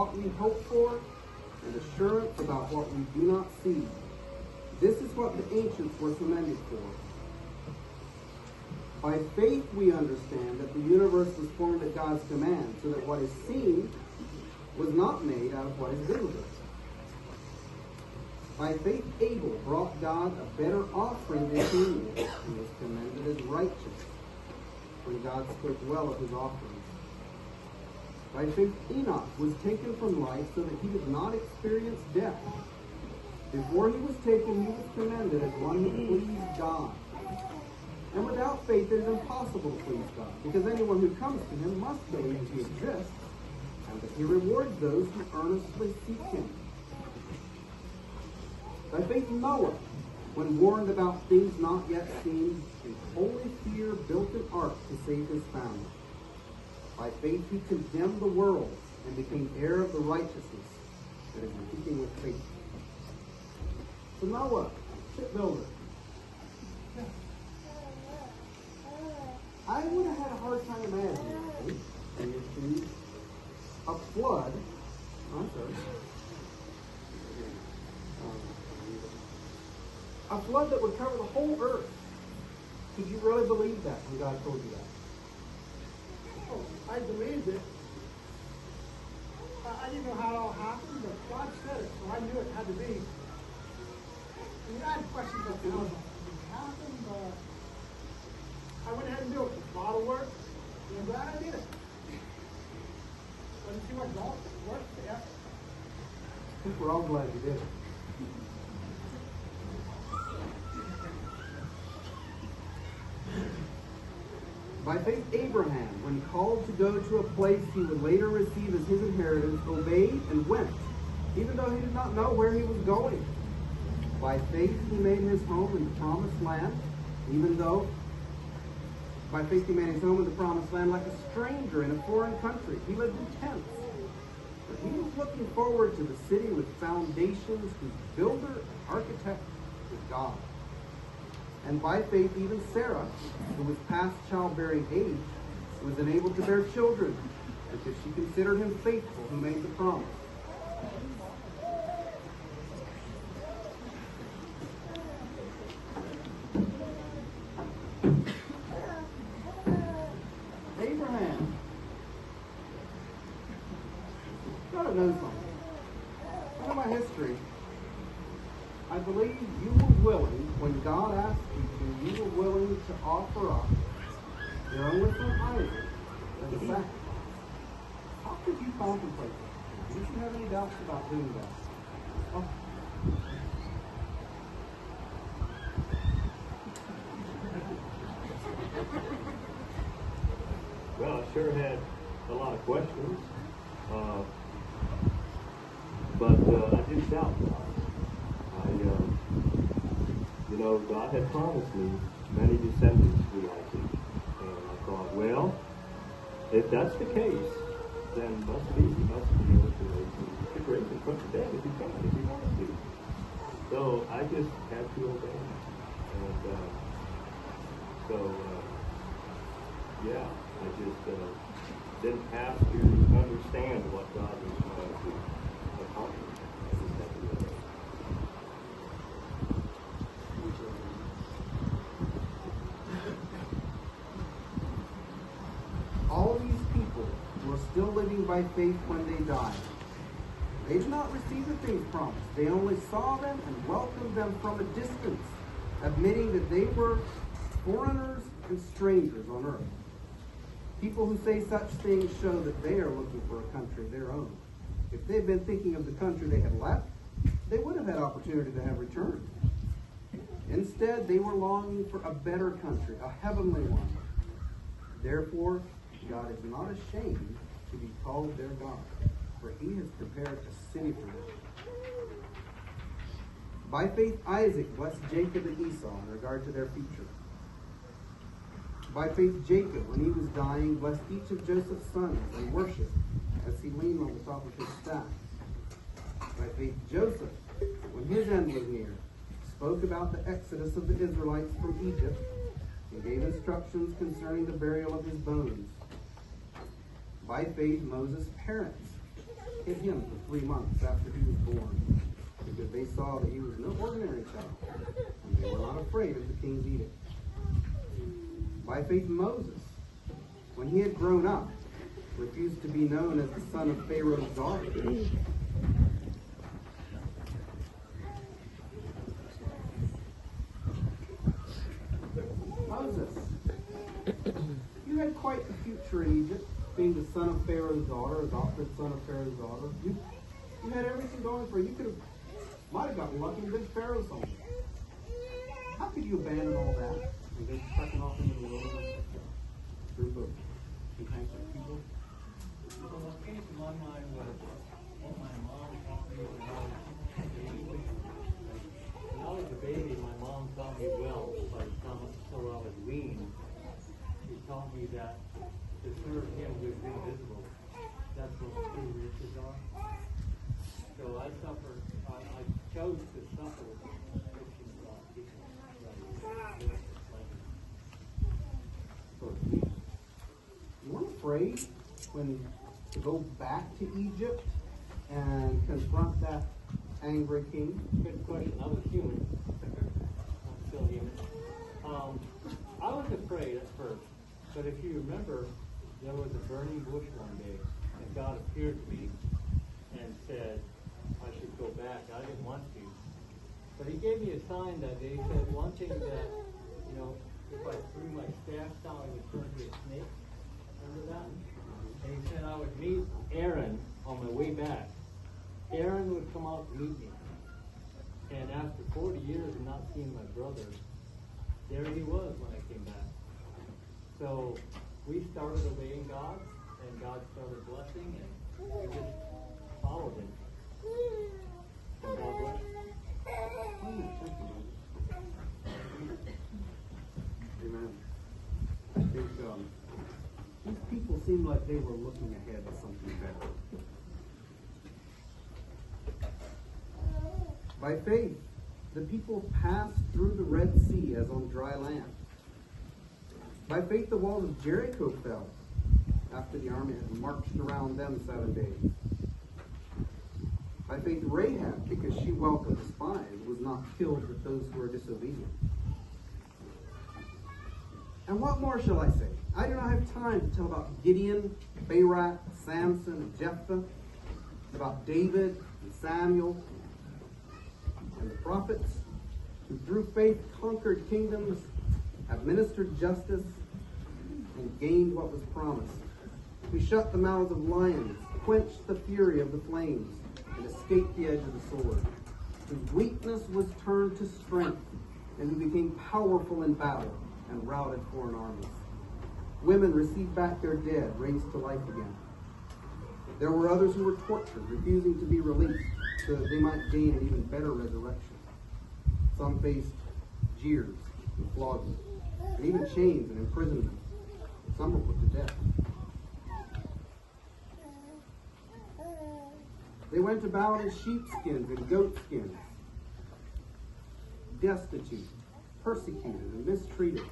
what we hope for, and assurance about what we do not see. This is what the ancients were commended for. By faith we understand that the universe was formed at God's command, so that what is seen was not made out of what is visible. By faith Abel brought God a better offering than Cain did, and was commended as righteous, when God spoke well of his offerings. By faith Enoch was taken from life so that he did not experience death. Before he was taken, he was commended as one who pleased God. And without faith it is impossible to please God, because anyone who comes to him must believe that he exists, and that he rewards those who earnestly seek him. By faith Noah, when warned about things not yet seen, in holy fear built an ark to save his family. By faith he condemned the world and became heir of the righteousness that is in keeping with faith. So Noah, shipbuilder. I would have had a hard time imagining a flood. A flood that would cover the whole earth. Did you really believe that when God told you that? Oh, I believed it. I didn't know how it all happened, but God said it, so I knew it had to be. I had questions about how it happened, but I went ahead and did it. It's a lot of work, and I'm glad I did it. Wasn't too much work, yeah. I think we're all glad you did it. By faith Abraham, when called to go to a place he would later receive as his inheritance, obeyed and went, even though he did not know where he was going. By faith he made his home in the promised land, by faith he made his home in the promised land like a stranger in a foreign country. He lived in tents. But he was looking forward to the city with foundations, whose builder and architect is God. And by faith even Sarah, who was past childbearing age, was enabled to bear children, because she considered him faithful who made the promise. Abraham. Gotta know something. Some of my history, I believe you were willing, when God asked you to, you were willing to offer up your only son Isaac as a sacrifice. How could you contemplate that? Did you have any doubts about doing that? Oh. Well, I sure had a lot of questions, but I didn't doubt God. God had promised me many descendants through Isaac, and I thought, well, if that's the case, then he must be able to raise him from the dead if he wants to. So I just had to obey him, and I just didn't have to understand what God was trying to accomplish. I just had to obey. All these people were still living by faith when they died. They did not receive the things promised. They only saw them and welcomed them from a distance, admitting that they were foreigners and strangers on earth. People who say such things show that they are looking for a country of their own. If they had been thinking of the country they had left, they would have had opportunity to have returned. Instead, they were longing for a better country, a heavenly one. Therefore, God is not ashamed to be called their God, for he has prepared a city for them. By faith, Isaac blessed Jacob and Esau in regard to their future. By faith, Jacob, when he was dying, blessed each of Joseph's sons and worshipped as he leaned on the top of his staff. By faith, Joseph, when his end was near, spoke about the exodus of the Israelites from Egypt and gave instructions concerning the burial of his bones. By faith, Moses' parents, hid him for 3 months after he was born, because they saw that he was no ordinary child, and they were not afraid of the king's edict. By faith, Moses, when he had grown up, refused to be known as the son of Pharaoh's daughter. Moses, you had quite the future in Egypt, being the son of Pharaoh's daughter, adopted son of Pharaoh's daughter. You had everything going for you. Might have gotten lucky and been Pharaoh's son. How could you abandon all that and go trekking off into the wilderness? Group of compassionate people. So what came to my mind was what my mom taught me when I was a baby. When I was a baby, my mom taught me well, but until I was weaned, she taught me that to serve him who is invisible. That's what true riches are. So I chose to suffer with Christian people. You weren't afraid to go back to Egypt and confront that angry king? Good question. I was human. I'm still human. I was afraid at first, but if you remember, there was a burning bush one day, and God appeared to me and said I should go back. I didn't want to. But he gave me a sign that day. He said one thing that, if I threw my staff down, it would turn to a snake. Remember that? And he said I would meet Aaron on my way back. Aaron would come out to meet me. And after 40 years of not seeing my brother, there he was when I came back. So we started obeying God, and God started blessing, and we just followed him. And God bless. Amen. I think these people seemed like they were looking ahead to something better. By faith, the people passed through the Red Sea as on dry land. By faith, the walls of Jericho fell after the army had marched around them 7 days. By faith, Rahab, because she welcomed the spies, was not killed with those who were disobedient. And what more shall I say? I do not have time to tell about Gideon, Barak, Samson, and Jephthah, about David and Samuel and the prophets, who through faith conquered kingdoms, administered justice, and gained what was promised, who shut the mouths of lions, quenched the fury of the flames, and escaped the edge of the sword, whose weakness was turned to strength, and who became powerful in battle and routed foreign armies. Women received back their dead, raised to life again. There were others who were tortured, refusing to be released, so that they might gain an even better resurrection. Some faced jeers and flogging, and even chains and imprisonment. Some were put to death. They went about in sheepskins and goatskins, destitute, persecuted, and mistreated.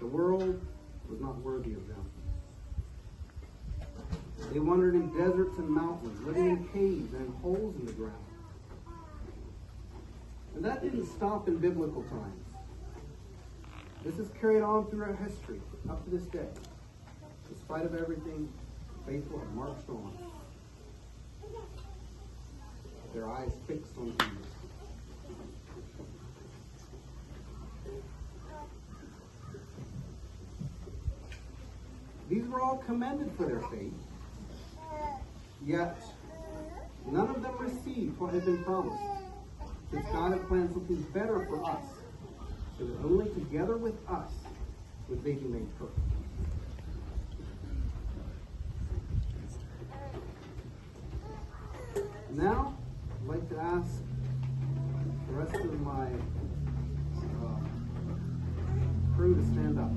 The world was not worthy of them. They wandered in deserts and mountains, living in caves and in holes in the ground. And that didn't stop in biblical times. This is carried on throughout history, up to this day. In spite of everything, the faithful have marched on, their eyes fixed on Jesus. These were all commended for their faith, yet none of them received what had been promised, since God had planned something better for us, so that only together with us would they be made perfect. Now, I'd like to ask the rest of my crew to stand up.